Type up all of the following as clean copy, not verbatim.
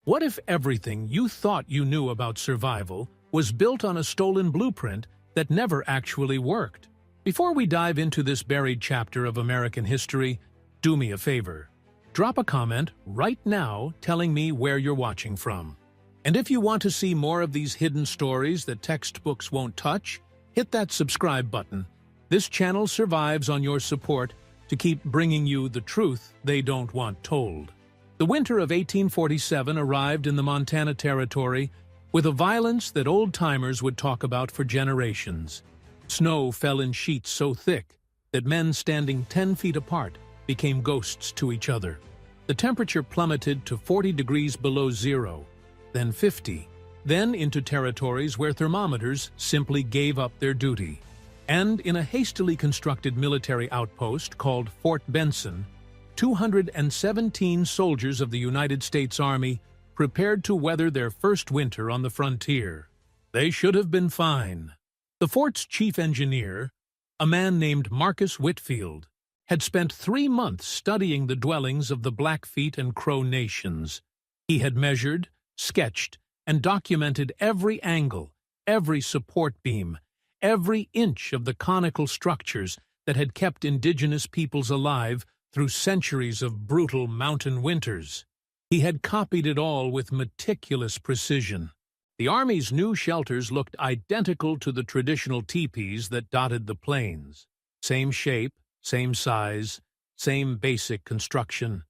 What if everything you thought you knew about survival was built on a stolen blueprint that never actually worked? Before we dive into this buried chapter of American history, do me a favor. Drop a comment right now telling me where you're watching from. And if you want to see more of these hidden stories that textbooks won't touch, hit that subscribe button. This channel survives on your support to keep bringing you the truth they don't want told. The winter of 1847 arrived in the Montana Territory with a violence that old-timers would talk about for generations. Snow fell in sheets so thick that men standing 10 feet apart became ghosts to each other. The temperature plummeted to 40 degrees below zero, then 50, then into territories where thermometers simply gave up their duty. And in a hastily constructed military outpost called Fort Benson, 217 soldiers of the United States Army prepared to weather their first winter on the frontier. They should have been fine. The fort's chief engineer, a man named Marcus Whitfield, had spent 3 months studying the dwellings of the Blackfeet and Crow nations. He had measured, sketched, and documented every angle, every support beam, every inch of the conical structures that had kept indigenous peoples alive through centuries of brutal mountain winters. He had copied it all with meticulous precision. The Army's new shelters looked identical to the traditional teepees that dotted the plains. Same shape, same size, same basic construction.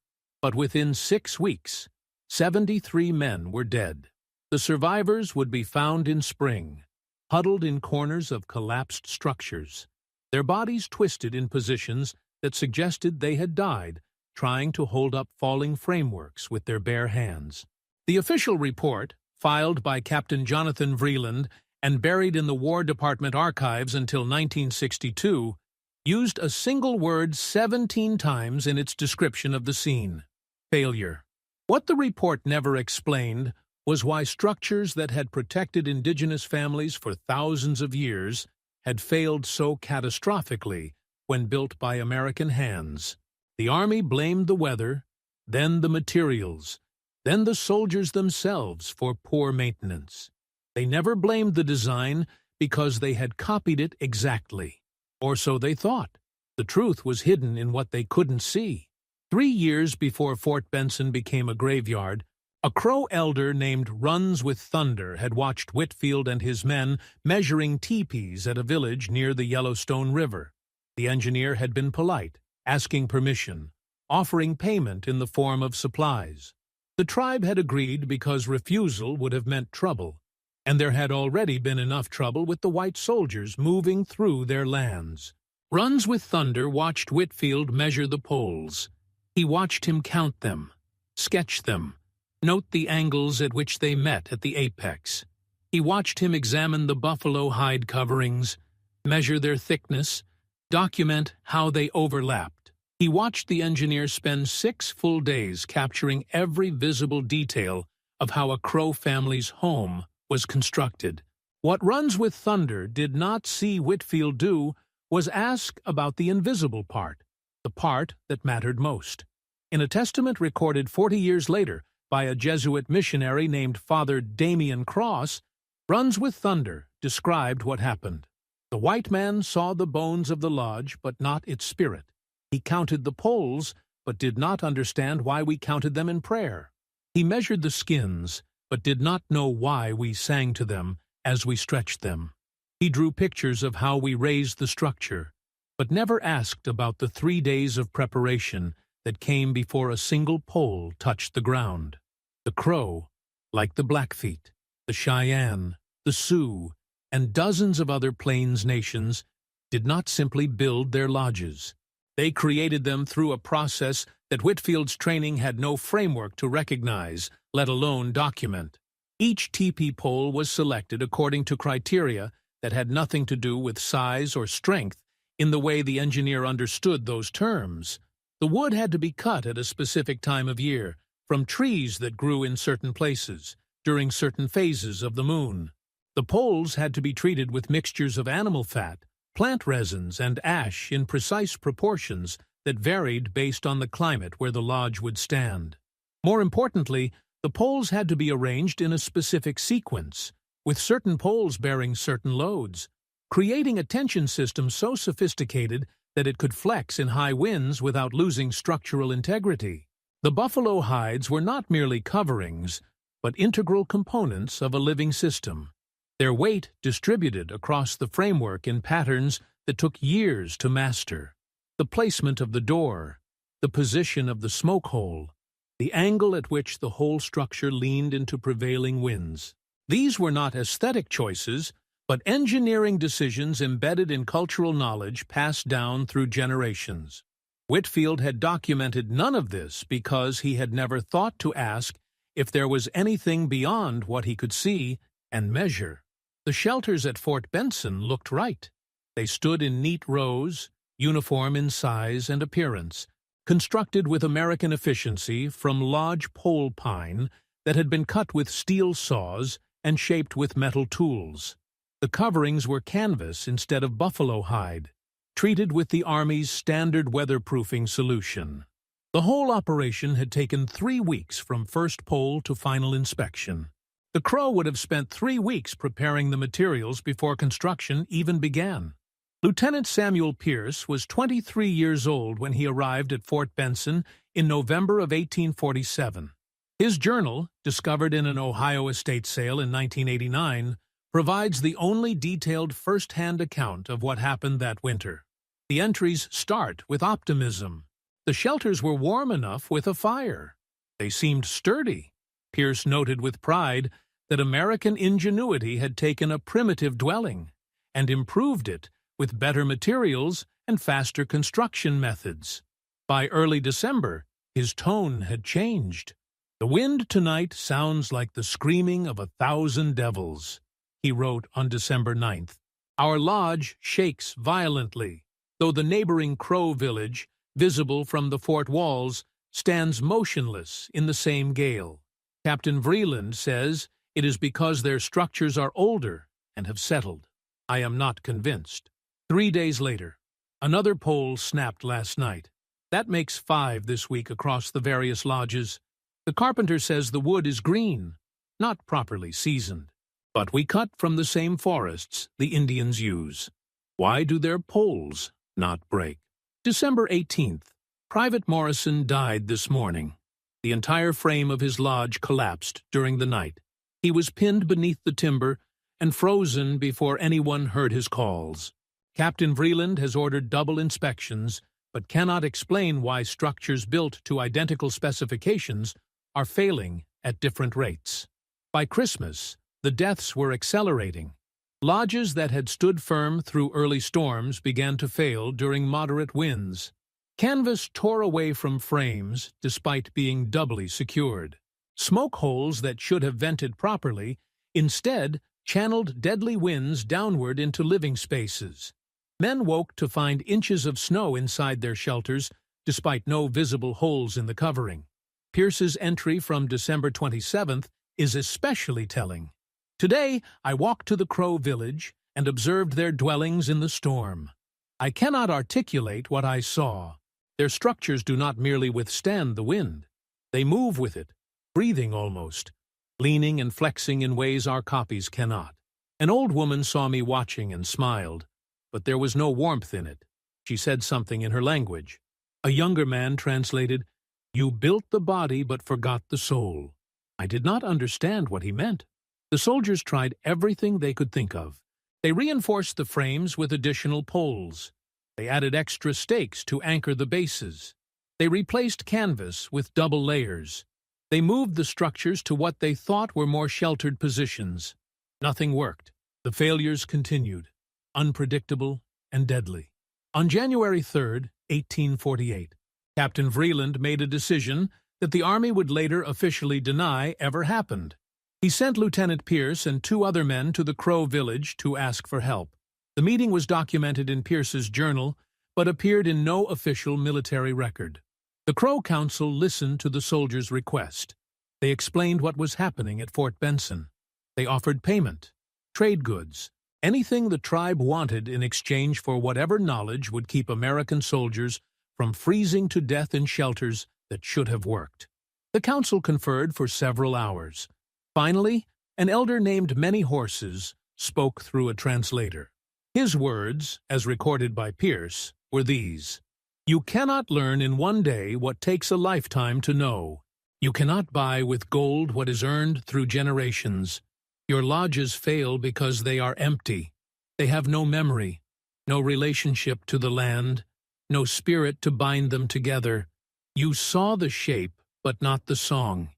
But within 6 weeks, 73 men were dead. The survivors would be found in spring, huddled in corners of collapsed structures, their bodies twisted in positions that suggested they had died trying to hold up falling frameworks with their bare hands. The official report, filed by Captain Jonathan Vreeland and buried in the War Department archives until 1962, used a single word 17 times in its description of the scene: failure. What the report never explained was why structures that had protected indigenous families for thousands of years had failed so catastrophically when built by American hands. The Army blamed the weather, then the materials, then the soldiers themselves for poor maintenance. They never blamed the design because they had copied it exactly. Or so they thought. The truth was hidden in what they couldn't see. 3 years before Fort Benson became a graveyard, a Crow elder named Runs with Thunder had watched Whitfield and his men measuring teepees at a village near the Yellowstone River. The engineer had been polite, asking permission, offering payment in the form of supplies. The tribe had agreed because refusal would have meant trouble, and there had already been enough trouble with the white soldiers moving through their lands. Runs with Thunder watched Whitfield measure the poles. He watched him count them, sketch them, note the angles at which they met at the apex. He watched him examine the buffalo hide coverings, measure their thickness, document how they overlapped. He watched the engineer spend 6 full days capturing every visible detail of how a Crow family's home was constructed. What Runs with Thunder did not see Whitfield do was ask about the invisible part, the part that mattered most. In a testament recorded 40 years later by a Jesuit missionary named Father Damien Cross, Runs with Thunder described what happened. The white man saw the bones of the lodge, but not its spirit. He counted the poles, but did not understand why we counted them in prayer. He measured the skins, but did not know why we sang to them as we stretched them. He drew pictures of how we raised the structure, but never asked about the 3 days of preparation that came before a single pole touched the ground. The Crow, like the Blackfeet, the Cheyenne, the Sioux, and dozens of other Plains nations, did not simply build their lodges. They created them through a process that Whitfield's training had no framework to recognize, let alone document. Each teepee pole was selected according to criteria that had nothing to do with size or strength in the way the engineer understood those terms. The wood had to be cut at a specific time of year, from trees that grew in certain places, during certain phases of the moon. The poles had to be treated with mixtures of animal fat, plant resins, and ash in precise proportions that varied based on the climate where the lodge would stand. More importantly, The poles had to be arranged in a specific sequence, with certain poles bearing certain loads, creating a tension system so sophisticated that it could flex in high winds without losing structural integrity. The buffalo hides were not merely coverings, but integral components of a living system. Their weight distributed across the framework in patterns that took years to master. The placement of the door, the position of the smoke hole, the angle at which the whole structure leaned into prevailing winds. These were not aesthetic choices, but engineering decisions embedded in cultural knowledge passed down through generations. Whitfield had documented none of this because he had never thought to ask if there was anything beyond what he could see and measure. The shelters at Fort Benson looked right. They stood in neat rows, uniform in size and appearance, constructed with American efficiency from lodge pole pine that had been cut with steel saws and shaped with metal tools. The coverings were canvas instead of buffalo hide, treated with the Army's standard weatherproofing solution. The whole operation had taken 3 weeks from first pole to final inspection. The Crow would have spent 3 weeks preparing the materials before construction even began. Lieutenant Samuel Pierce was 23 years old when he arrived at Fort Benson in November of 1847. His journal, discovered in an Ohio estate sale in 1989, provides the only detailed first-hand account of what happened that winter. The entries start with optimism. The shelters were warm enough with a fire. They seemed sturdy. Pierce noted with pride that American ingenuity had taken a primitive dwelling and improved it with better materials and faster construction methods. By early December, his tone had changed. "The wind tonight sounds like the screaming of 1,000 devils," he wrote on December 9th. "Our lodge shakes violently, though the neighboring Crow village, visible from the fort walls, stands motionless in the same gale. Captain Vreeland says it is because their structures are older and have settled. I am not convinced." 3 days later, another pole snapped last night. That makes 5 this week across the various lodges. The carpenter says the wood is green, not properly seasoned. But we cut from the same forests the Indians use. Why do their poles not break? December 18th. Private Morrison died this morning. The entire frame of his lodge collapsed during the night. He was pinned beneath the timber and frozen before anyone heard his calls. Captain Vreeland has ordered double inspections, but cannot explain why structures built to identical specifications are failing at different rates. By Christmas, the deaths were accelerating. Lodges that had stood firm through early storms began to fail during moderate winds. Canvas tore away from frames despite being doubly secured. Smoke holes that should have vented properly instead channeled deadly winds downward into living spaces. Men woke to find inches of snow inside their shelters despite no visible holes in the covering. Pierce's entry from December 27th is especially telling. "Today I walked to the Crow village and observed their dwellings in the storm. I cannot articulate what I saw. Their structures do not merely withstand the wind. They move with it, breathing almost, leaning and flexing in ways our copies cannot. An old woman saw me watching and smiled, but there was no warmth in it. She said something in her language. A younger man translated, 'You built the body but forgot the soul.' I did not understand what he meant. The soldiers tried everything they could think of. They reinforced the frames with additional poles. They added extra stakes to anchor the bases. They replaced canvas with double layers. They moved the structures to what they thought were more sheltered positions. Nothing worked. The failures continued, unpredictable and deadly. On January 3rd, 1848, Captain Vreeland made a decision that the Army would later officially deny ever happened. He sent Lieutenant Pierce and 2 other men to the Crow village to ask for help. The meeting was documented in Pierce's journal, but appeared in no official military record. The Crow Council listened to the soldiers' request. They explained what was happening at Fort Benson. They offered payment, trade goods, anything the tribe wanted in exchange for whatever knowledge would keep American soldiers from freezing to death in shelters that should have worked. The council conferred for several hours. Finally, an elder named Many Horses spoke through a translator. His words, as recorded by Pierce, were these: "You cannot learn in one day what takes a lifetime to know. You cannot buy with gold what is earned through generations. Your lodges fail because they are empty. They have no memory, no relationship to the land, no spirit to bind them together. You saw the shape, but not the song.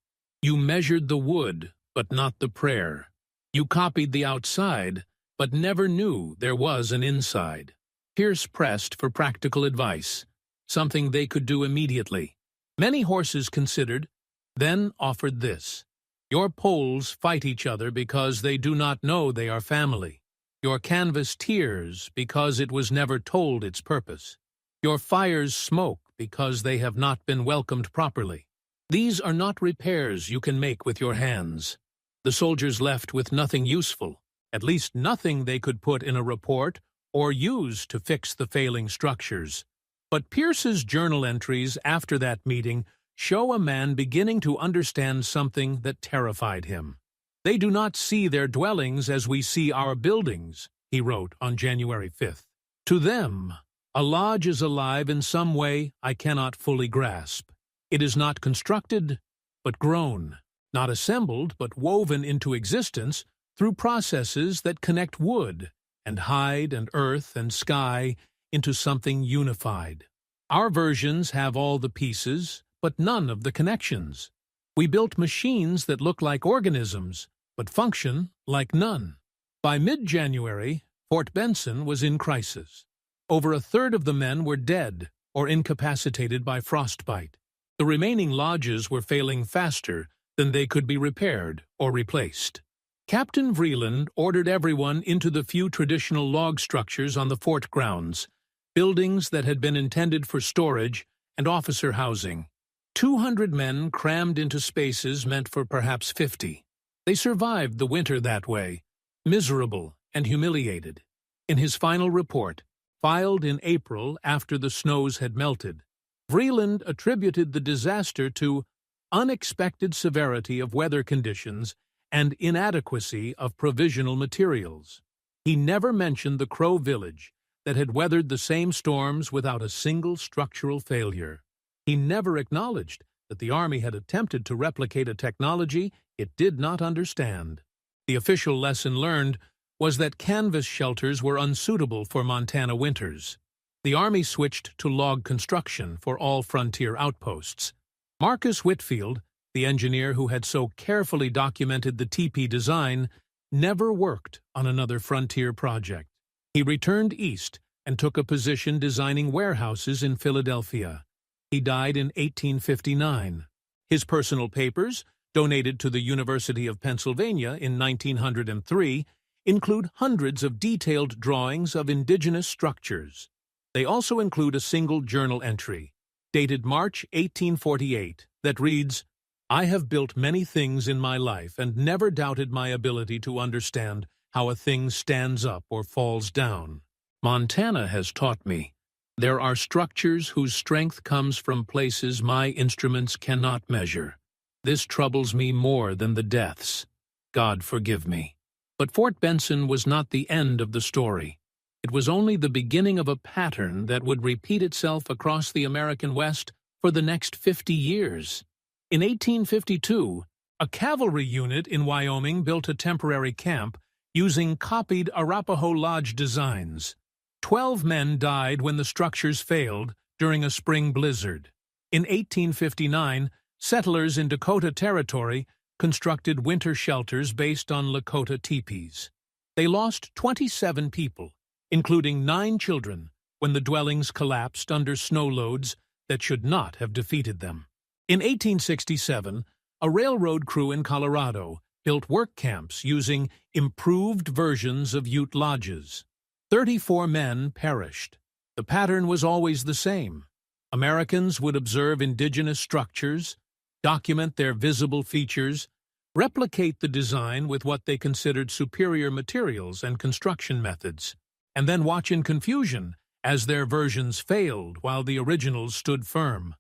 You measured the wood, but not the prayer. You copied the outside, but never knew there was an inside." Pierce pressed for practical advice, something they could do immediately. Many Horses considered, then offered this: "Your poles fight each other because they do not know they are family. Your canvas tears because it was never told its purpose. Your fires smoke because they have not been welcomed properly. These are not repairs you can make with your hands." The soldiers left with nothing useful, at least nothing they could put in a report or use to fix the failing structures. But Pierce's journal entries after that meeting show a man beginning to understand something that terrified him. "They do not see their dwellings as we see our buildings," he wrote on January 5th. "To them, a lodge is alive in some way I cannot fully grasp. It is not constructed, but grown, not assembled, but woven into existence through processes that connect wood and hide and earth and sky into something unified. Our versions have all the pieces, but none of the connections. We built machines that look like organisms, but function like none." By mid-January, Fort Benson was in crisis. Over a third of the men were dead or incapacitated by frostbite. The remaining lodges were failing faster than they could be repaired or replaced. Captain Vreeland ordered everyone into the few traditional log structures on the fort grounds, buildings that had been intended for storage and officer housing. 200 men crammed into spaces meant for perhaps 50. They survived the winter that way, miserable and humiliated. In his final report, filed in April after the snows had melted, Vreeland attributed the disaster to unexpected severity of weather conditions and inadequacy of provisional materials. He never mentioned the Crow village that had weathered the same storms without a single structural failure. He never acknowledged that the Army had attempted to replicate a technology it did not understand. The official lesson learned was that canvas shelters were unsuitable for Montana winters. The Army switched to log construction for all frontier outposts. Marcus Whitfield, the engineer who had so carefully documented the teepee design, never worked on another frontier project. He returned east and took a position designing warehouses in Philadelphia. He died in 1859. His personal papers, donated to the University of Pennsylvania in 1903, include hundreds of detailed drawings of indigenous structures. They also include a single journal entry, dated March 1848, that reads, "I have built many things in my life and never doubted my ability to understand how a thing stands up or falls down. Montana has taught me there are structures whose strength comes from places my instruments cannot measure. This troubles me more than the deaths. God forgive me." But Fort Benson was not the end of the story. It was only the beginning of a pattern that would repeat itself across the American West for the next 50 years. In 1852, a cavalry unit in Wyoming built a temporary camp using copied Arapaho Lodge designs. 12 men died when the structures failed during a spring blizzard. In 1859, settlers in Dakota Territory constructed winter shelters based on Lakota teepees. They lost 27 people, including 9 children, when the dwellings collapsed under snow loads that should not have defeated them. In 1867, a railroad crew in Colorado built work camps using improved versions of Ute lodges. 34 men perished. The pattern was always the same. Americans would observe indigenous structures, document their visible features, replicate the design with what they considered superior materials and construction methods, and then watch in confusion as their versions failed while the originals stood firm.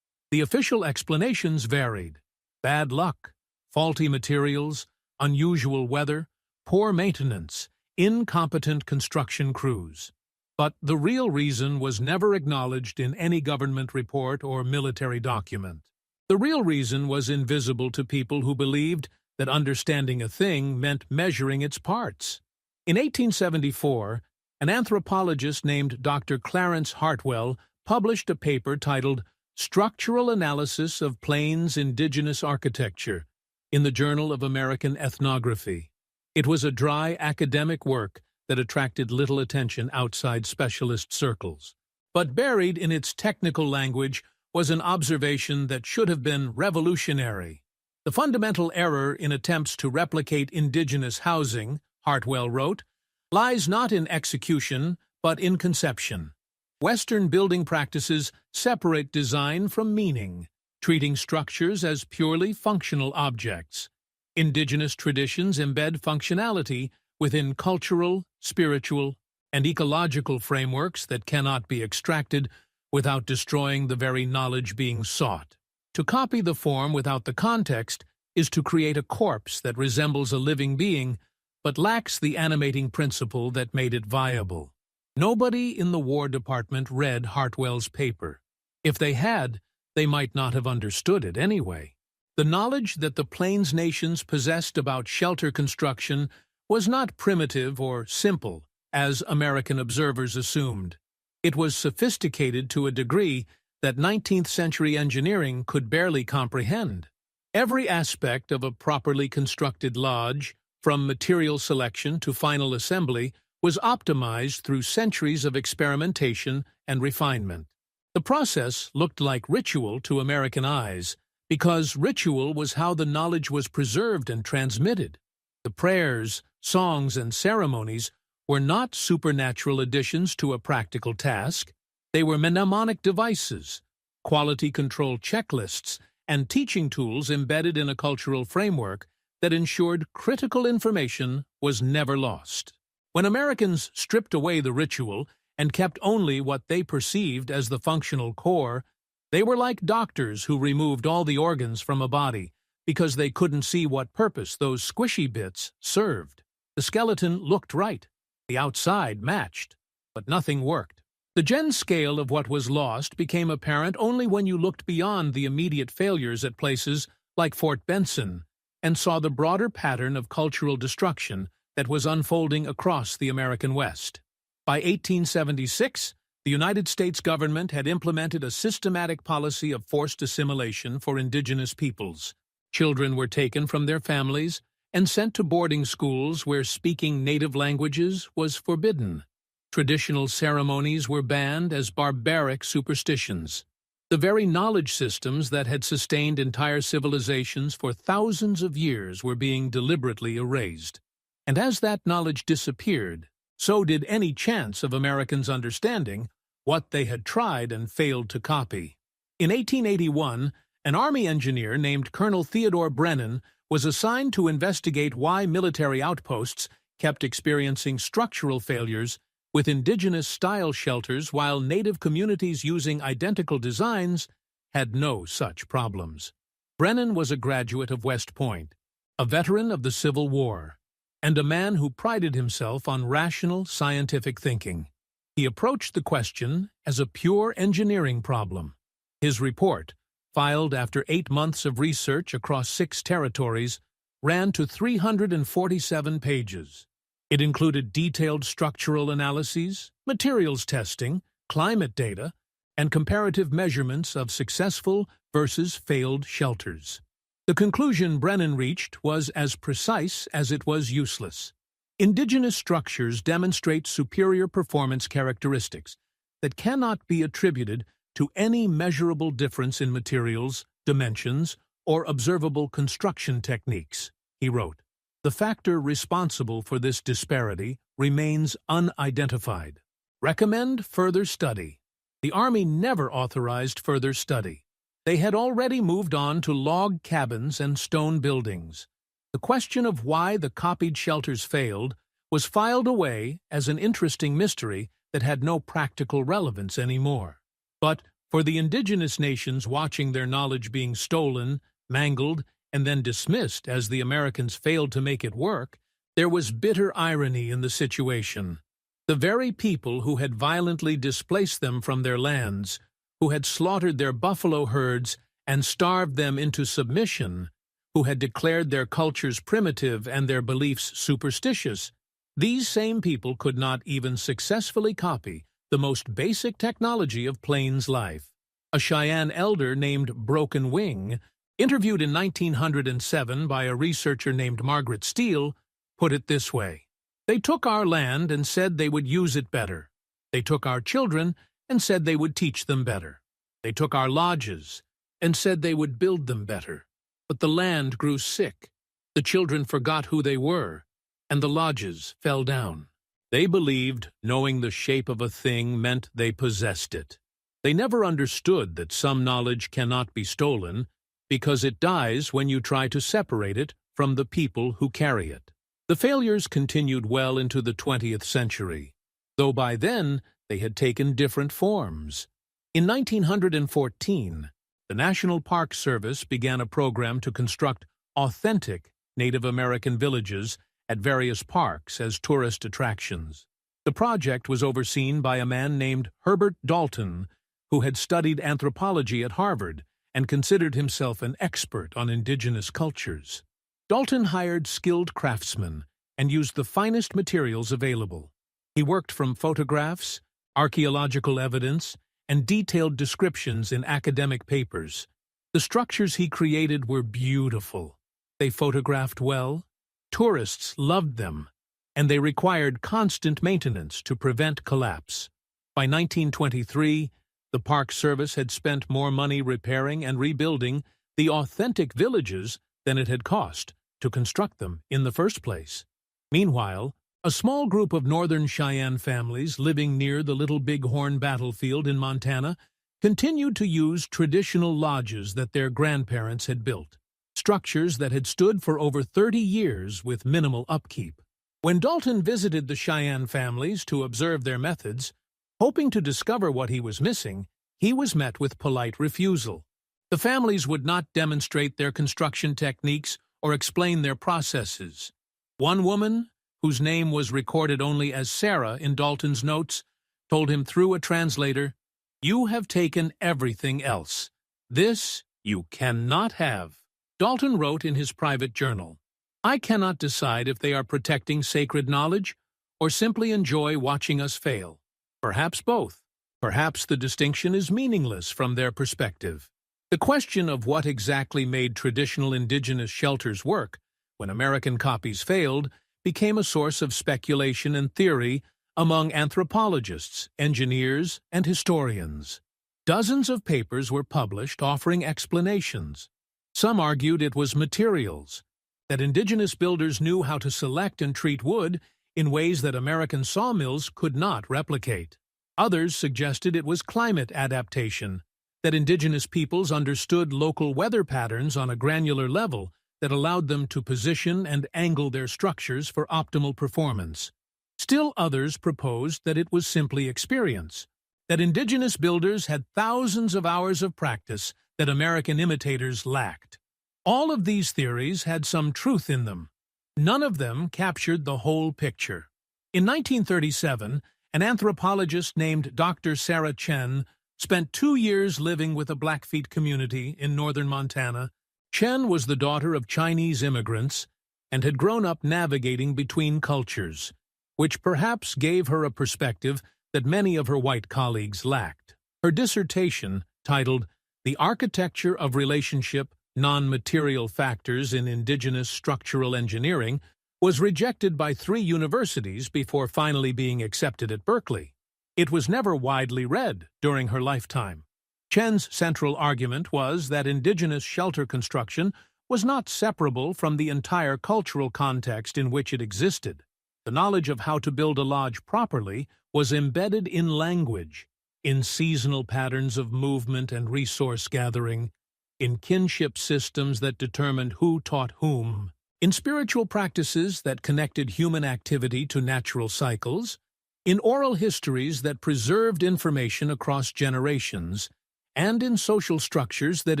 The official explanations varied. bad luck, faulty materials, unusual weather, poor maintenance, incompetent construction crews. But the real reason was never acknowledged in any government report or military document. The real reason was invisible to people who believed that understanding a thing meant measuring its parts. In 1874, an anthropologist named Dr. Clarence Hartwell published a paper titled Structural Analysis of Plains Indigenous Architecture in the Journal of American Ethnography. It was a dry academic work that attracted little attention outside specialist circles. But buried in its technical language was an observation that should have been revolutionary. The fundamental error in attempts to replicate indigenous housing, Hartwell wrote, lies not in execution, but in conception. Western building practices separate design from meaning, treating structures as purely functional objects. Indigenous traditions embed functionality within cultural, spiritual, and ecological frameworks that cannot be extracted without destroying the very knowledge being sought. To copy the form without the context is to create a corpse that resembles a living being but lacks the animating principle that made it viable. Nobody in the War Department read Hartwell's paper. If they had, they might not have understood it anyway. The knowledge that the Plains nations possessed about shelter construction was not primitive or simple, as American observers assumed. It was sophisticated to a degree that 19th-century engineering could barely comprehend. Every aspect of a properly constructed lodge, from material selection to final assembly, was optimized through centuries of experimentation and refinement. The process looked like ritual to American eyes, because ritual was how the knowledge was preserved and transmitted. The prayers, songs, and ceremonies were not supernatural additions to a practical task. They were mnemonic devices, quality control checklists, and teaching tools embedded in a cultural framework that ensured critical information was never lost. When Americans stripped away the ritual and kept only what they perceived as the functional core, they were like doctors who removed all the organs from a body because they couldn't see what purpose those squishy bits served. The skeleton looked right, the outside matched, but nothing worked. The gen scale of what was lost became apparent only when you looked beyond the immediate failures at places like Fort Benson and saw the broader pattern of cultural destruction that was unfolding across the American West. By 1876, the United States government had implemented a systematic policy of forced assimilation for indigenous peoples. Children were taken from their families and sent to boarding schools where speaking native languages was forbidden. Traditional ceremonies were banned as barbaric superstitions. The very knowledge systems that had sustained entire civilizations for thousands of years were being deliberately erased. And as that knowledge disappeared, so did any chance of Americans understanding what they had tried and failed to copy. In 1881, an Army engineer named Colonel Theodore Brennan was assigned to investigate why military outposts kept experiencing structural failures with indigenous-style shelters while native communities using identical designs had no such problems. Brennan was a graduate of West Point, a veteran of the Civil War, and a man who prided himself on rational, scientific thinking. He approached the question as a pure engineering problem. His report, filed after 8 months of research across 6 territories, ran to 347 pages. It included detailed structural analyses, materials testing, climate data, and comparative measurements of successful versus failed shelters. The conclusion Brennan reached was as precise as it was useless. Indigenous structures demonstrate superior performance characteristics that cannot be attributed to any measurable difference in materials, dimensions, or observable construction techniques, he wrote. The factor responsible for this disparity remains unidentified. Recommend further study. The Army never authorized further study. They had already moved on to log cabins and stone buildings. The question of why the copied shelters failed was filed away as an interesting mystery that had no practical relevance anymore. But for the indigenous nations watching their knowledge being stolen, mangled, and then dismissed as the Americans failed to make it work, there was bitter irony in the situation. The very people who had violently displaced them from their lands, who had slaughtered their buffalo herds and starved them into submission, who had declared their cultures primitive and their beliefs superstitious, these same people could not even successfully copy the most basic technology of Plains life. A Cheyenne elder named Broken Wing, interviewed in 1907 by a researcher named Margaret Steele, put it this way: "They took our land and said they would use it better. They took our children and said they would teach them better. They took our lodges and said they would build them better. But the land grew sick, the children forgot who they were, and the lodges fell down." They believed knowing the shape of a thing meant they possessed it. They never understood that some knowledge cannot be stolen because it dies when you try to separate it from the people who carry it. The failures continued well into the 20th century, though by then they had taken different forms. In 1914, the National Park Service began a program to construct authentic Native American villages at various parks as tourist attractions. The project was overseen by a man named Herbert Dalton, who had studied anthropology at Harvard and considered himself an expert on indigenous cultures. Dalton hired skilled craftsmen and used the finest materials available. He worked from photographs, archaeological evidence, and detailed descriptions in academic papers. The structures he created were beautiful. They photographed well, tourists loved them, and they required constant maintenance to prevent collapse. By 1923, the Park Service had spent more money repairing and rebuilding the authentic villages than it had cost to construct them in the first place. Meanwhile, a small group of Northern Cheyenne families living near the Little Bighorn battlefield in Montana continued to use traditional lodges that their grandparents had built, structures that had stood for over 30 years with minimal upkeep. When Dalton visited the Cheyenne families to observe their methods, hoping to discover what he was missing, he was met with polite refusal. The families would not demonstrate their construction techniques or explain their processes. One woman, whose name was recorded only as Sarah in Dalton's notes, told him through a translator, "You have taken everything else. This you cannot have." Dalton wrote in his private journal, "I cannot decide if they are protecting sacred knowledge or simply enjoy watching us fail. Perhaps both. Perhaps the distinction is meaningless from their perspective." The question of what exactly made traditional indigenous shelters work when American copies failed became a source of speculation and theory among anthropologists, engineers, and historians. Dozens of papers were published offering explanations. Some argued it was materials, that indigenous builders knew how to select and treat wood in ways that American sawmills could not replicate. Others suggested it was climate adaptation, that indigenous peoples understood local weather patterns on a granular level that allowed them to position and angle their structures for optimal performance. Still others proposed that it was simply experience, that indigenous builders had thousands of hours of practice that American imitators lacked. All of these theories had some truth in them. None of them captured the whole picture. In 1937, an anthropologist named Dr. Sarah Chen spent 2 years living with a Blackfeet community in northern Montana. Chen was the daughter of Chinese immigrants and had grown up navigating between cultures, which perhaps gave her a perspective that many of her white colleagues lacked. Her dissertation, titled "The Architecture of Relationship, Non-Material Factors in Indigenous Structural Engineering," was rejected by 3 universities before finally being accepted at Berkeley. It was never widely read during her lifetime. Chen's central argument was that indigenous shelter construction was not separable from the entire cultural context in which it existed. The knowledge of how to build a lodge properly was embedded in language, in seasonal patterns of movement and resource gathering, in kinship systems that determined who taught whom, in spiritual practices that connected human activity to natural cycles, in oral histories that preserved information across generations, and in social structures that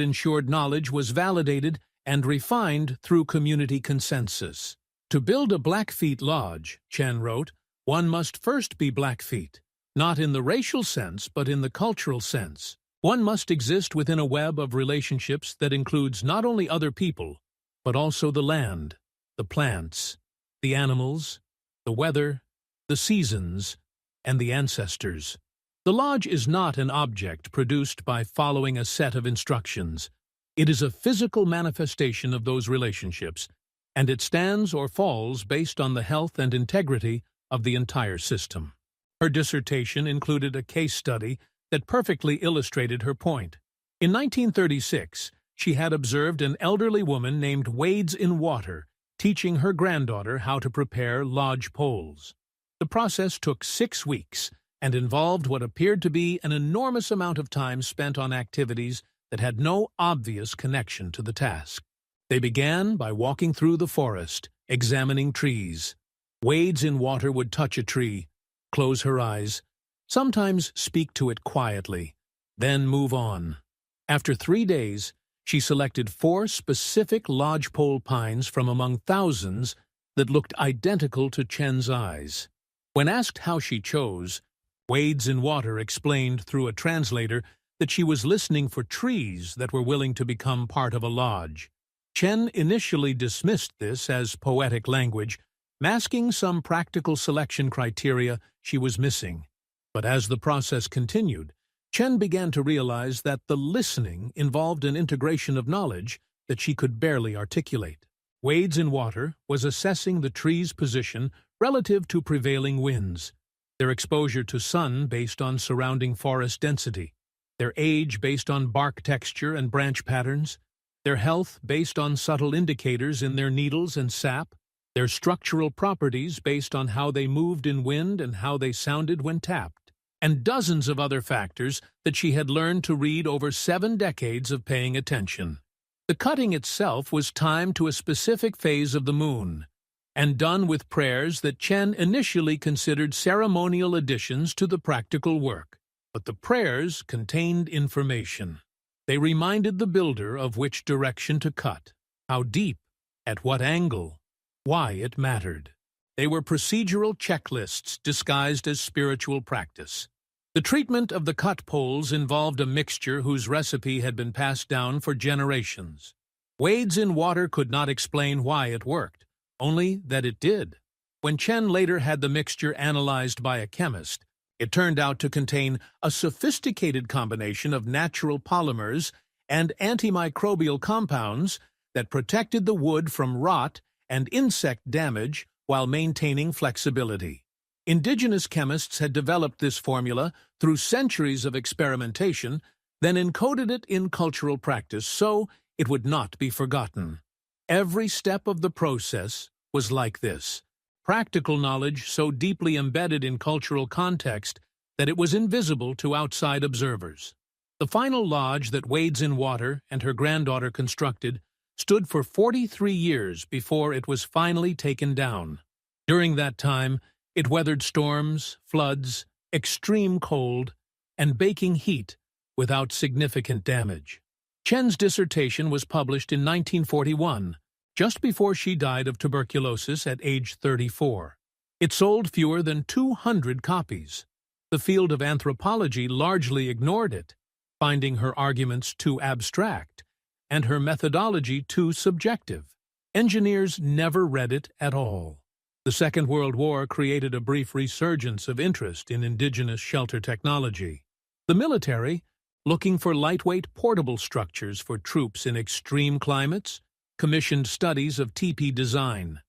ensured knowledge was validated and refined through community consensus. To build a Blackfeet lodge, Chen wrote, one must first be Blackfeet, not in the racial sense but in the cultural sense. One must exist within a web of relationships that includes not only other people, but also the land, the plants, the animals, the weather, the seasons, and the ancestors. The lodge is not an object produced by following a set of instructions. It is a physical manifestation of those relationships, and it stands or falls based on the health and integrity of the entire system. Her dissertation included a case study that perfectly illustrated her point. In 1936, she had observed an elderly woman named Wades in Water teaching her granddaughter how to prepare lodge poles. The process took 6 weeks and involved what appeared to be an enormous amount of time spent on activities that had no obvious connection to the task. They began by walking through the forest, examining trees. Wades in Water would touch a tree, close her eyes, sometimes speak to it quietly, then move on. After 3 days, she selected 4 specific lodgepole pines from among thousands that looked identical to Chen's eyes. When asked how she chose, Wades in Water explained through a translator that she was listening for trees that were willing to become part of a lodge. Chen initially dismissed this as poetic language, masking some practical selection criteria she was missing. But as the process continued, Chen began to realize that the listening involved an integration of knowledge that she could barely articulate. Wades in Water was assessing the tree's position relative to prevailing winds, their exposure to sun based on surrounding forest density, their age based on bark texture and branch patterns, their health based on subtle indicators in their needles and sap, their structural properties based on how they moved in wind and how they sounded when tapped, and dozens of other factors that she had learned to read over 7 decades of paying attention. The cutting itself was timed to a specific phase of the moon, and done with prayers that Chen initially considered ceremonial additions to the practical work. But the prayers contained information. They reminded the builder of which direction to cut, how deep, at what angle, why it mattered. They were procedural checklists disguised as spiritual practice. The treatment of the cut poles involved a mixture whose recipe had been passed down for generations. Wades in Water could not explain why it worked, only that it did. When Chen later had the mixture analyzed by a chemist, it turned out to contain a sophisticated combination of natural polymers and antimicrobial compounds that protected the wood from rot and insect damage while maintaining flexibility. Indigenous chemists had developed this formula through centuries of experimentation, then encoded it in cultural practice so it would not be forgotten. Every step of the process was like this. Practical knowledge so deeply embedded in cultural context that it was invisible to outside observers. The final lodge that Wades in Water and her granddaughter constructed stood for 43 years before it was finally taken down. During that time, it weathered storms, floods, extreme cold, and baking heat without significant damage. Chen's dissertation was published in 1941, just before she died of tuberculosis at age 34. It sold fewer than 200 copies. The field of anthropology largely ignored it, finding her arguments too abstract and her methodology too subjective. Engineers never read it at all. The Second World War created a brief resurgence of interest in indigenous shelter technology. The military, looking for lightweight portable structures for troops in extreme climates, commissioned studies of teepee design.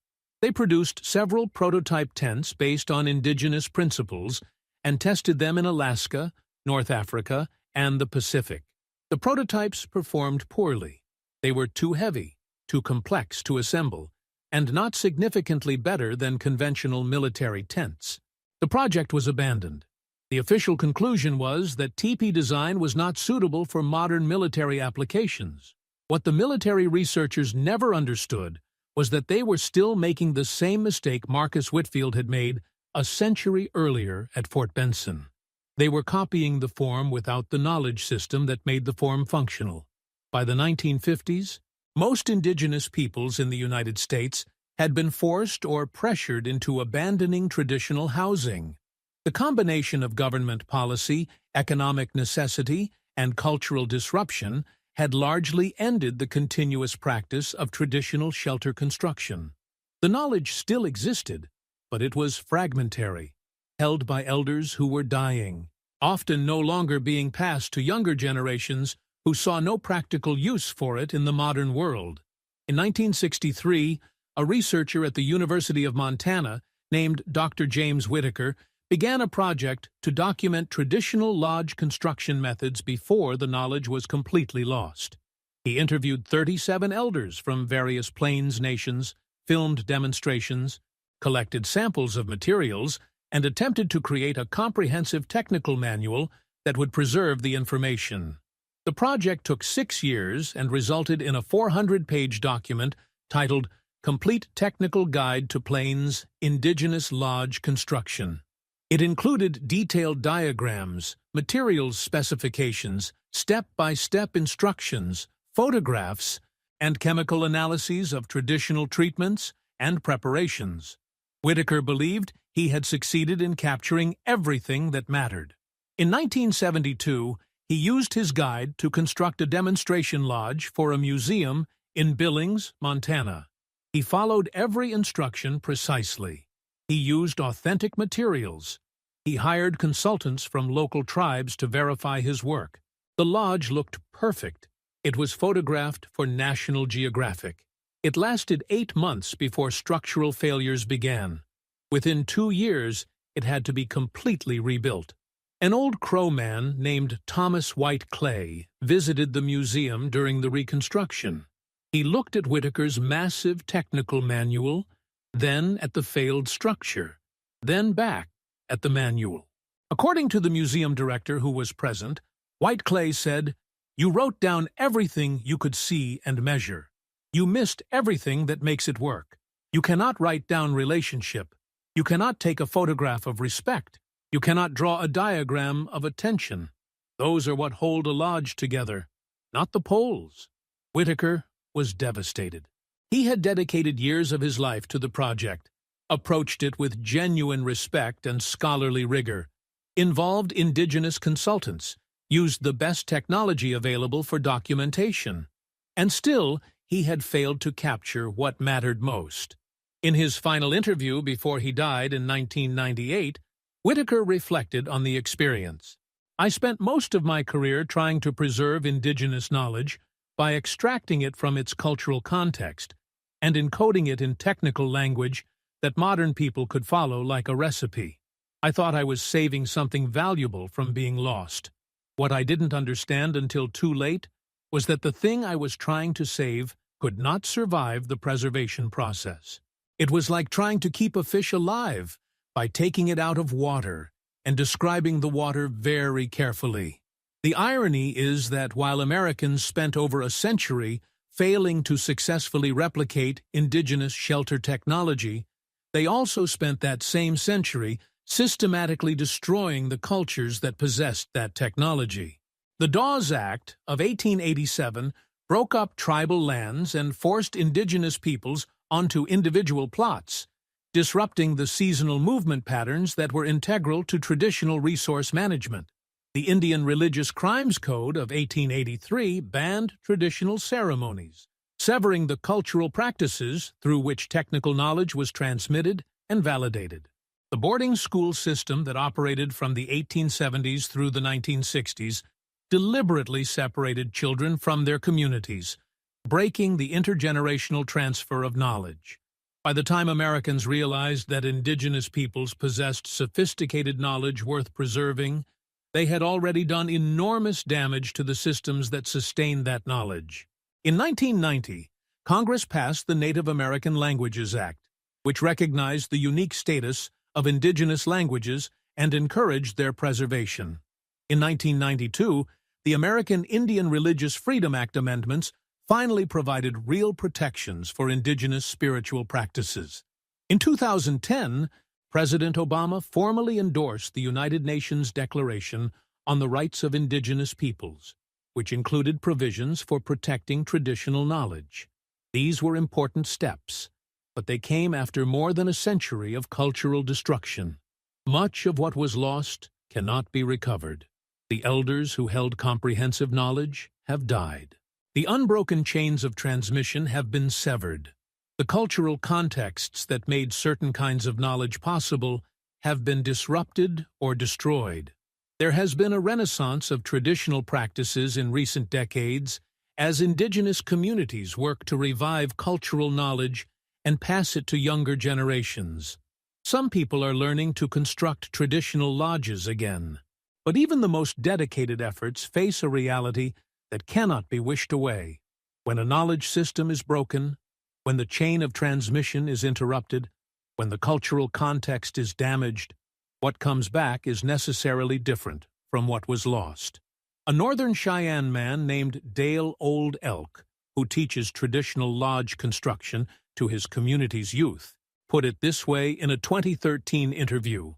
They produced several prototype tents based on indigenous principles and tested them in Alaska, North Africa, and the Pacific. The prototypes performed poorly. They were too heavy, too complex to assemble, and not significantly better than conventional military tents. The project was abandoned. The official conclusion was that teepee design was not suitable for modern military applications. What the military researchers never understood was that they were still making the same mistake Marcus Whitfield had made a century earlier at Fort Benson. They were copying the form without the knowledge system that made the form functional. By the 1950s, Most indigenous peoples in the United States had been forced or pressured into abandoning traditional housing. The combination of government policy, economic necessity, and cultural disruption had largely ended the continuous practice of traditional shelter construction. The knowledge still existed, but it was fragmentary, held by elders who were dying, often no longer being passed to younger generations who saw no practical use for it in the modern world. In 1963, a researcher at the University of Montana named Dr. James Whitaker began a project to document traditional lodge construction methods before the knowledge was completely lost. He interviewed 37 elders from various plains nations, filmed demonstrations, collected samples of materials, and attempted to create a comprehensive technical manual that would preserve the information. The project took 6 years and resulted in a 400-page document titled Complete Technical Guide to Plains Indigenous Lodge Construction. It included detailed diagrams, materials specifications, step-by-step instructions, photographs, and chemical analyses of traditional treatments and preparations. Whitaker believed he had succeeded in capturing everything that mattered. In 1972, he used his guide to construct a demonstration lodge for a museum in Billings, Montana. He followed every instruction precisely. He used authentic materials. He hired consultants from local tribes to verify his work. The lodge looked perfect. It was photographed for National Geographic. It lasted 8 months before structural failures began. Within 2 years, it had to be completely rebuilt. An old Crow man named Thomas White Clay visited the museum during the reconstruction. He looked at Whitaker's massive technical manual, then at the failed structure, then back at the manual. According to the museum director who was present, White Clay said, "You wrote down everything you could see and measure. You missed everything that makes it work. You cannot write down relationship. You cannot take a photograph of respect. You cannot draw a diagram of attention. Those are what hold a lodge together, not the poles." Whitaker was devastated. He had dedicated years of his life to the project, approached it with genuine respect and scholarly rigor, involved indigenous consultants, used the best technology available for documentation. And still, he had failed to capture what mattered most. In his final interview before he died in 1998, Whitaker reflected on the experience. "I spent most of my career trying to preserve indigenous knowledge by extracting it from its cultural context and encoding it in technical language that modern people could follow like a recipe. I thought I was saving something valuable from being lost. What I didn't understand until too late was that the thing I was trying to save could not survive the preservation process. It was like trying to keep a fish alive by taking it out of water and describing the water very carefully. The irony is that while Americans spent over a century failing to successfully replicate indigenous shelter technology, they also spent that same century systematically destroying the cultures that possessed that technology. The Dawes Act of 1887 broke up tribal lands and forced indigenous peoples onto individual plots, disrupting the seasonal movement patterns that were integral to traditional resource management. The Indian Religious Crimes Code of 1883 banned traditional ceremonies, severing the cultural practices through which technical knowledge was transmitted and validated. The boarding school system that operated from the 1870s through the 1960s deliberately separated children from their communities, breaking the intergenerational transfer of knowledge. By the time Americans realized that indigenous peoples possessed sophisticated knowledge worth preserving, they had already done enormous damage to the systems that sustained that knowledge. In 1990, Congress passed the Native American Languages Act, which recognized the unique status of indigenous languages and encouraged their preservation. In 1992, the American Indian Religious Freedom Act amendments finally provided real protections for indigenous spiritual practices. In 2010, President Obama formally endorsed the United Nations Declaration on the Rights of Indigenous Peoples, which included provisions for protecting traditional knowledge. These were important steps, but they came after more than a century of cultural destruction. Much of what was lost cannot be recovered. The elders who held comprehensive knowledge have died. The unbroken chains of transmission have been severed. The cultural contexts that made certain kinds of knowledge possible have been disrupted or destroyed. There has been a renaissance of traditional practices in recent decades as indigenous communities work to revive cultural knowledge and pass it to younger generations. Some people are learning to construct traditional lodges again. But even the most dedicated efforts face a reality that cannot be wished away. When a knowledge system is broken, when the chain of transmission is interrupted, when the cultural context is damaged, what comes back is necessarily different from what was lost. A northern Cheyenne man named Dale Old Elk, who teaches traditional lodge construction to his community's youth, put it this way in a 2013 interview.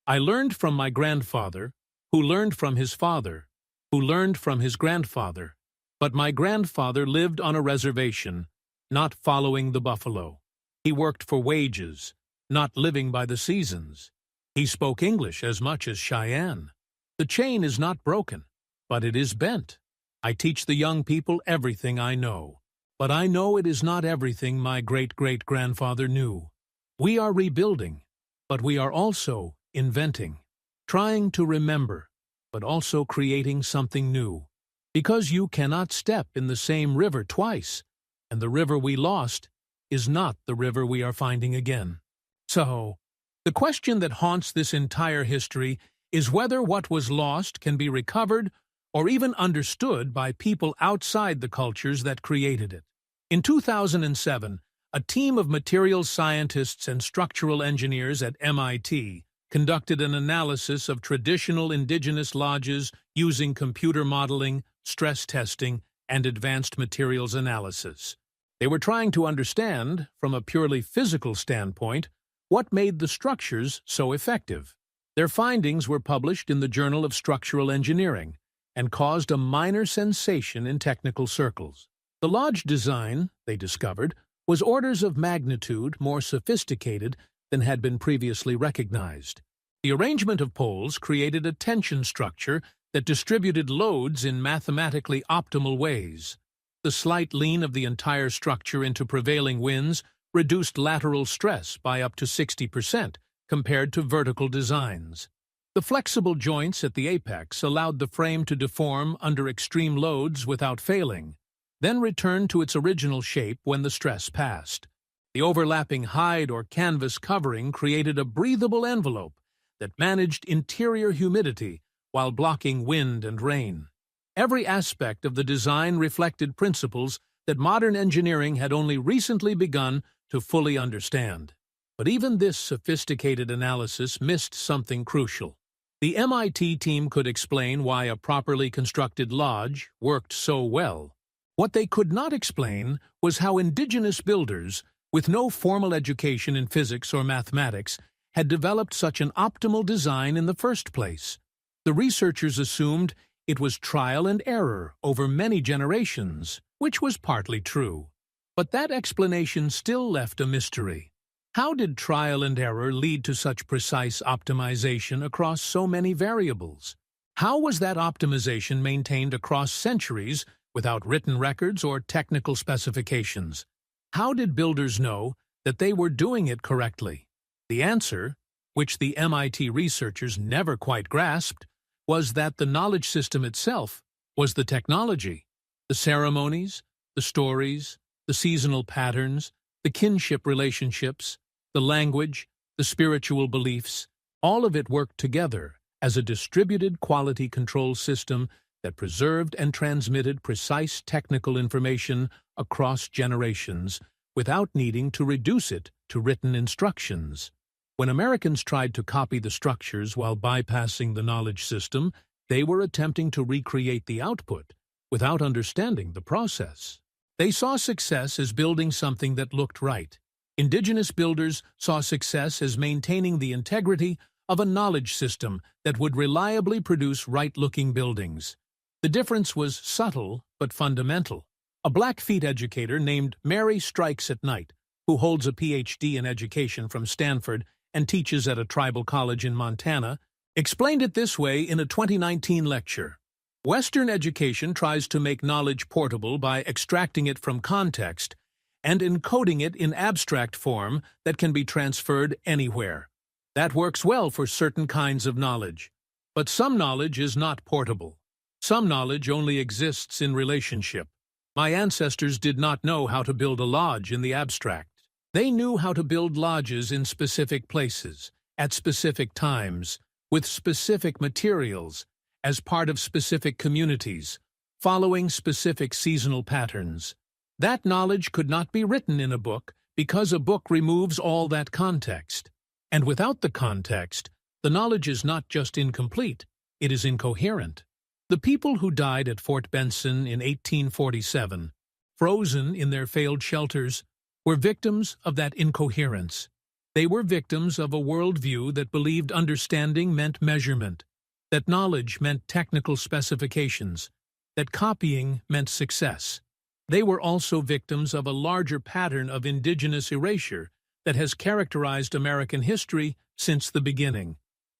"I learned from my grandfather, who learned from his father, who learned from his grandfather. But my grandfather lived on a reservation, not following the buffalo. He worked for wages, not living by the seasons. He spoke English as much as Cheyenne. The chain is not broken, but it is bent. I teach the young people everything I know, but I know it is not everything my great-great-grandfather knew. We are rebuilding, but we are also inventing. Trying to remember, but also creating something new. Because you cannot step in the same river twice, and the river we lost is not the river we are finding again." So, the question that haunts this entire history is whether what was lost can be recovered or even understood by people outside the cultures that created it. In 2007, a team of materials scientists and structural engineers at MIT conducted an analysis of traditional indigenous lodges using computer modeling, stress testing, and advanced materials analysis. They were trying to understand, from a purely physical standpoint, what made the structures so effective. Their findings were published in the Journal of Structural Engineering and caused a minor sensation in technical circles. The lodge design, they discovered, was orders of magnitude more sophisticated than had been previously recognized. The arrangement of poles created a tension structure that distributed loads in mathematically optimal ways. The slight lean of the entire structure into prevailing winds reduced lateral stress by up to 60% compared to vertical designs. The flexible joints at the apex allowed the frame to deform under extreme loads without failing, then return to its original shape when the stress passed. The overlapping hide or canvas covering created a breathable envelope that managed interior humidity while blocking wind and rain. Every aspect of the design reflected principles that modern engineering had only recently begun to fully understand. But even this sophisticated analysis missed something crucial. The MIT team could explain why a properly constructed lodge worked so well. What they could not explain was how indigenous builders, with no formal education in physics or mathematics, had developed such an optimal design in the first place. The researchers assumed it was trial and error over many generations, which was partly true. But that explanation still left a mystery. How did trial and error lead to such precise optimization across so many variables? How was that optimization maintained across centuries without written records or technical specifications? How did builders know that they were doing it correctly? The answer, which the MIT researchers never quite grasped, was that the knowledge system itself was the technology. The ceremonies, the stories, the seasonal patterns, the kinship relationships, the language, the spiritual beliefs, all of it worked together as a distributed quality control system that preserved and transmitted precise technical information across generations without needing to reduce it to written instructions. When Americans tried to copy the structures while bypassing the knowledge system, they were attempting to recreate the output without understanding the process. They saw success as building something that looked right. Indigenous builders saw success as maintaining the integrity of a knowledge system that would reliably produce right-looking buildings. The difference was subtle but fundamental. A Blackfeet educator named Mary Strikes at Night, who holds a PhD in education from Stanford and teaches at a tribal college in Montana, explained it this way in a 2019 lecture. Western education tries to make knowledge portable by extracting it from context and encoding it in abstract form that can be transferred anywhere. That works well for certain kinds of knowledge. But some knowledge is not portable. Some knowledge only exists in relationship. My ancestors did not know how to build a lodge in the abstract. They knew how to build lodges in specific places, at specific times, with specific materials, as part of specific communities, following specific seasonal patterns. That knowledge could not be written in a book because a book removes all that context. And without the context, the knowledge is not just incomplete, it is incoherent. The people who died at Fort Benson in 1847, frozen in their failed shelters, were victims of that incoherence. They were victims of a worldview that believed understanding meant measurement, that knowledge meant technical specifications, that copying meant success. They were also victims of a larger pattern of indigenous erasure that has characterized American history since the beginning.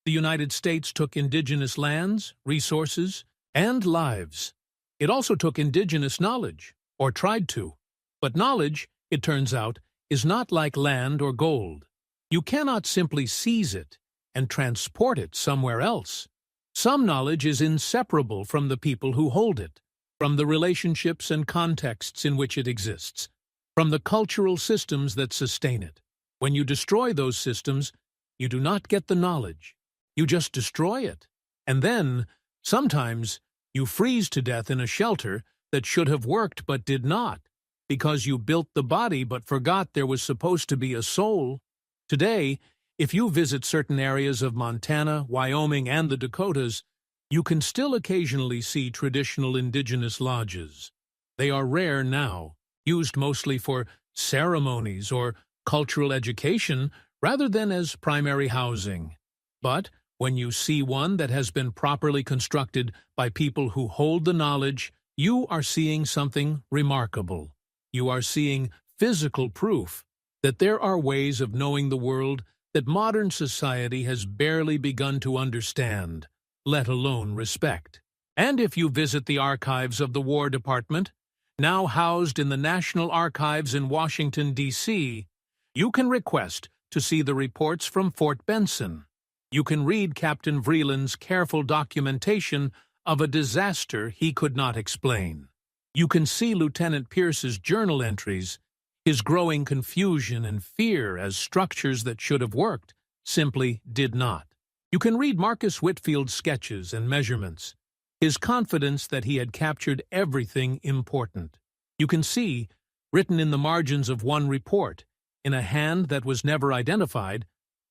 The United States took indigenous lands, resources, and lives. It also took indigenous knowledge, or tried to. But knowledge, it turns out, is not like land or gold. You cannot simply seize it and transport it somewhere else. Some knowledge is inseparable from the people who hold it, from the relationships and contexts in which it exists, from the cultural systems that sustain it. When you destroy those systems, you do not get the knowledge. You just destroy it. And then, sometimes, you freeze to death in a shelter that should have worked but did not, because you built the body but forgot there was supposed to be a soul. Today, if you visit certain areas of Montana, Wyoming, and the Dakotas, you can still occasionally see traditional indigenous lodges. They are rare now, used mostly for ceremonies or cultural education rather than as primary housing. But when you see one that has been properly constructed by people who hold the knowledge, you are seeing something remarkable. You are seeing physical proof that there are ways of knowing the world that modern society has barely begun to understand, let alone respect. And if you visit the archives of the War Department, now housed in the National Archives in Washington, D.C., you can request to see the reports from Fort Benson. You can read Captain Vreeland's careful documentation of a disaster he could not explain. You can see Lieutenant Pierce's journal entries, his growing confusion and fear as structures that should have worked simply did not. You can read Marcus Whitfield's sketches and measurements, his confidence that he had captured everything important. You can see, written in the margins of one report, in a hand that was never identified,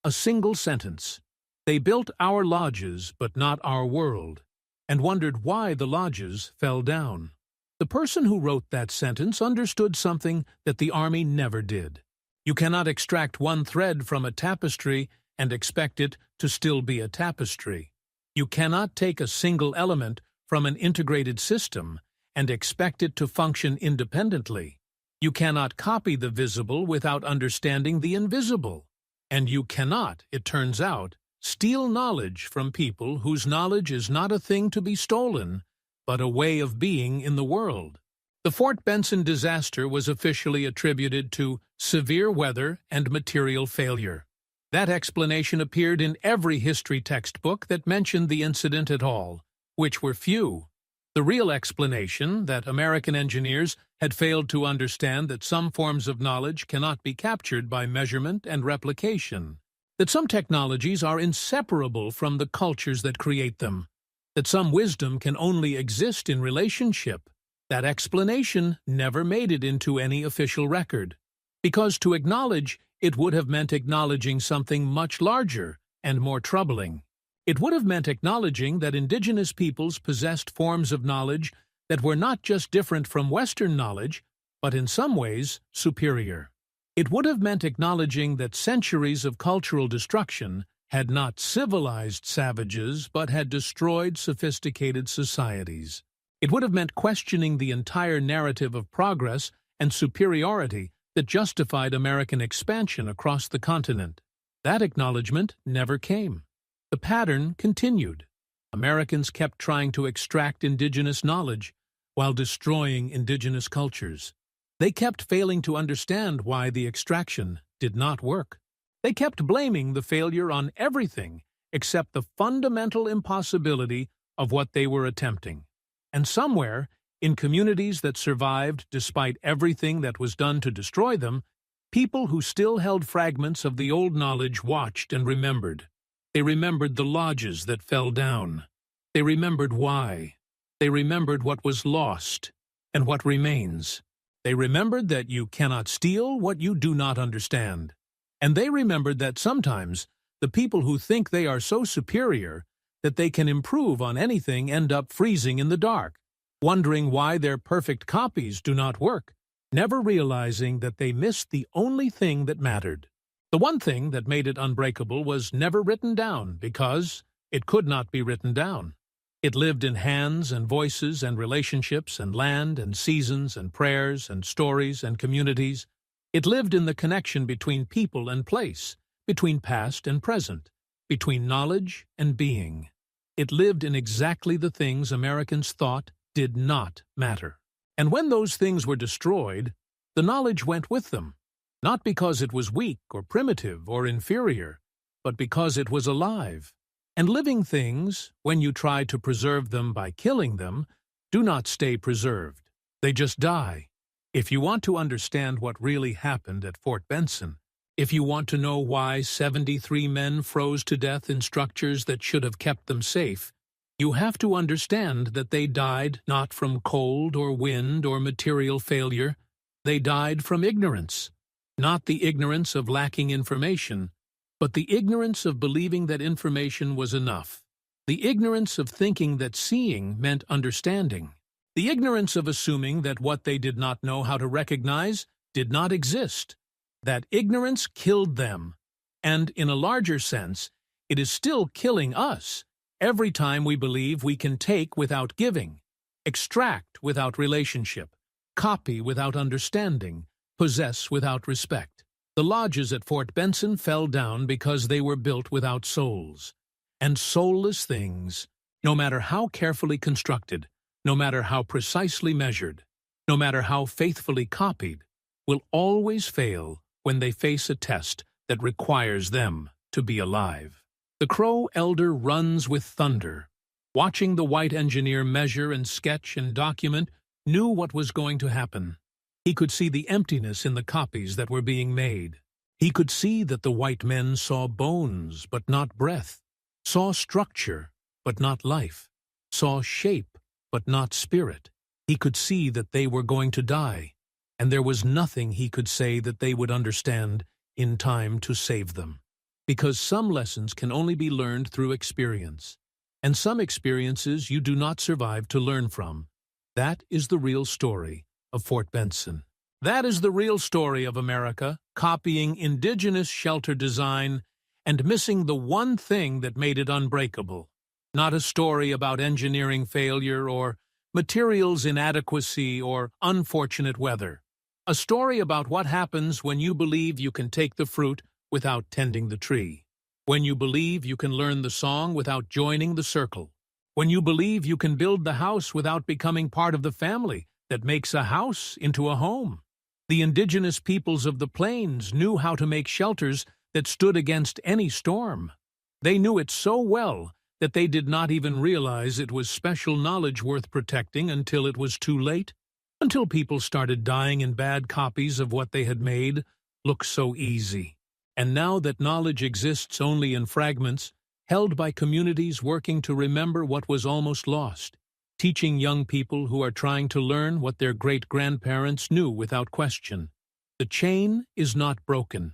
a single sentence. They built our lodges, but not our world, and wondered why the lodges fell down. The person who wrote that sentence understood something that the Army never did. You cannot extract one thread from a tapestry and expect it to still be a tapestry. You cannot take a single element from an integrated system and expect it to function independently. You cannot copy the visible without understanding the invisible. And you cannot, it turns out, steal knowledge from people whose knowledge is not a thing to be stolen, but a way of being in the world. The Fort Benson disaster was officially attributed to severe weather and material failure. That explanation appeared in every history textbook that mentioned the incident at all, which were few. The real explanation, that American engineers had failed to understand that some forms of knowledge cannot be captured by measurement and replication, that some technologies are inseparable from the cultures that create them, that some wisdom can only exist in relationship. That explanation never made it into any official record, because to acknowledge it would have meant acknowledging something much larger and more troubling. It would have meant acknowledging that indigenous peoples possessed forms of knowledge that were not just different from Western knowledge, but in some ways superior. It would have meant acknowledging that centuries of cultural destruction had not civilized savages but had destroyed sophisticated societies. It would have meant questioning the entire narrative of progress and superiority that justified American expansion across the continent. That acknowledgement never came. The pattern continued. Americans kept trying to extract indigenous knowledge while destroying indigenous cultures. They kept failing to understand why the extraction did not work. They kept blaming the failure on everything except the fundamental impossibility of what they were attempting. And somewhere, in communities that survived despite everything that was done to destroy them, people who still held fragments of the old knowledge watched and remembered. They remembered the lodges that fell down. They remembered why. They remembered what was lost and what remains. They remembered that you cannot steal what you do not understand. And they remembered that sometimes the people who think they are so superior that they can improve on anything end up freezing in the dark, wondering why their perfect copies do not work, never realizing that they missed the only thing that mattered. The one thing that made it unbreakable was never written down because it could not be written down. It lived in hands and voices and relationships and land and seasons and prayers and stories and communities. It lived in the connection between people and place, between past and present, between knowledge and being. It lived in exactly the things Americans thought did not matter. And when those things were destroyed, the knowledge went with them, not because it was weak or primitive or inferior, but because it was alive. And living things, when you try to preserve them by killing them, do not stay preserved. They just die. If you want to understand what really happened at Fort Benson, if you want to know why 73 men froze to death in structures that should have kept them safe, you have to understand that they died not from cold or wind or material failure. They died from ignorance. Not the ignorance of lacking information, but the ignorance of believing that information was enough. The ignorance of thinking that seeing meant understanding. The ignorance of assuming that what they did not know how to recognize did not exist. That ignorance killed them. And in a larger sense, it is still killing us every time we believe we can take without giving, extract without relationship, copy without understanding, possess without respect. The lodges at Fort Benson fell down because they were built without souls. And soulless things, no matter how carefully constructed, no matter how precisely measured, no matter how faithfully copied, will always fail when they face a test that requires them to be alive. The Crow elder runs with thunder. Watching the white engineer measure and sketch and document, knew what was going to happen. He could see the emptiness in the copies that were being made. He could see that the white men saw bones but not breath, saw structure but not life, saw shape but not spirit. He could see that they were going to die, and there was nothing he could say that they would understand in time to save them. Because some lessons can only be learned through experience, and some experiences you do not survive to learn from. That is the real story of Fort Benson. That is the real story of America, copying indigenous shelter design and missing the one thing that made it unbreakable. Not a story about engineering failure or materials inadequacy or unfortunate weather. A story about what happens when you believe you can take the fruit without tending the tree. When you believe you can learn the song without joining the circle. When you believe you can build the house without becoming part of the family that makes a house into a home. The indigenous peoples of the plains knew how to make shelters that stood against any storm. They knew it so well that they did not even realize it was special knowledge worth protecting until it was too late, until people started dying in bad copies of what they had made look so easy. And now that knowledge exists only in fragments, held by communities working to remember what was almost lost, teaching young people who are trying to learn what their great-grandparents knew without question. The chain is not broken,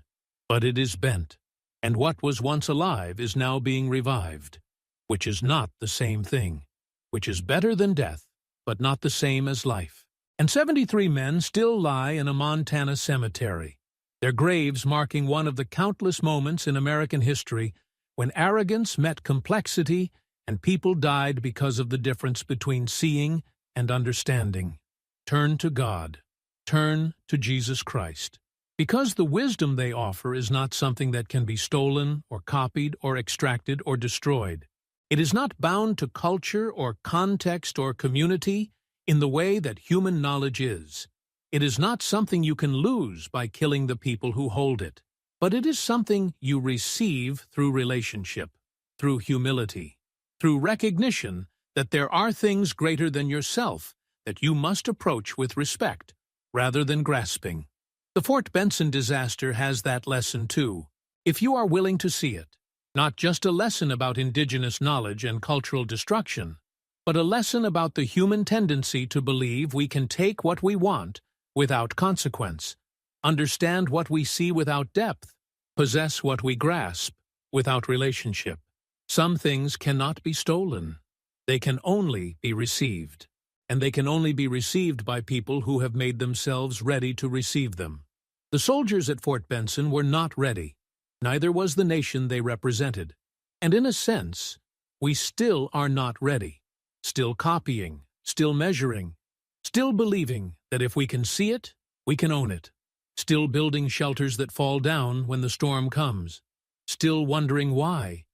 but it is bent, and what was once alive is now being revived, which is not the same thing, which is better than death, but not the same as life. And 73 men still lie in a Montana cemetery, their graves marking one of the countless moments in American history when arrogance met complexity and people died because of the difference between seeing and understanding. Turn to God. Turn to Jesus Christ. Because the wisdom they offer is not something that can be stolen or copied or extracted or destroyed. It is not bound to culture or context or community in the way that human knowledge is. It is not something you can lose by killing the people who hold it, but it is something you receive through relationship, through humility, through recognition that there are things greater than yourself that you must approach with respect rather than grasping. The Fort Benson disaster has that lesson too, if you are willing to see it. Not just a lesson about indigenous knowledge and cultural destruction, but a lesson about the human tendency to believe we can take what we want without consequence, understand what we see without depth, possess what we grasp without relationship. Some things cannot be stolen. They can only be received, and they can only be received by people who have made themselves ready to receive them. The soldiers at Fort Benson were not ready. Neither was the nation they represented. And in a sense, we still are not ready. Still copying, still measuring, still believing that if we can see it, we can own it. Still building shelters that fall down when the storm comes. Still wondering why,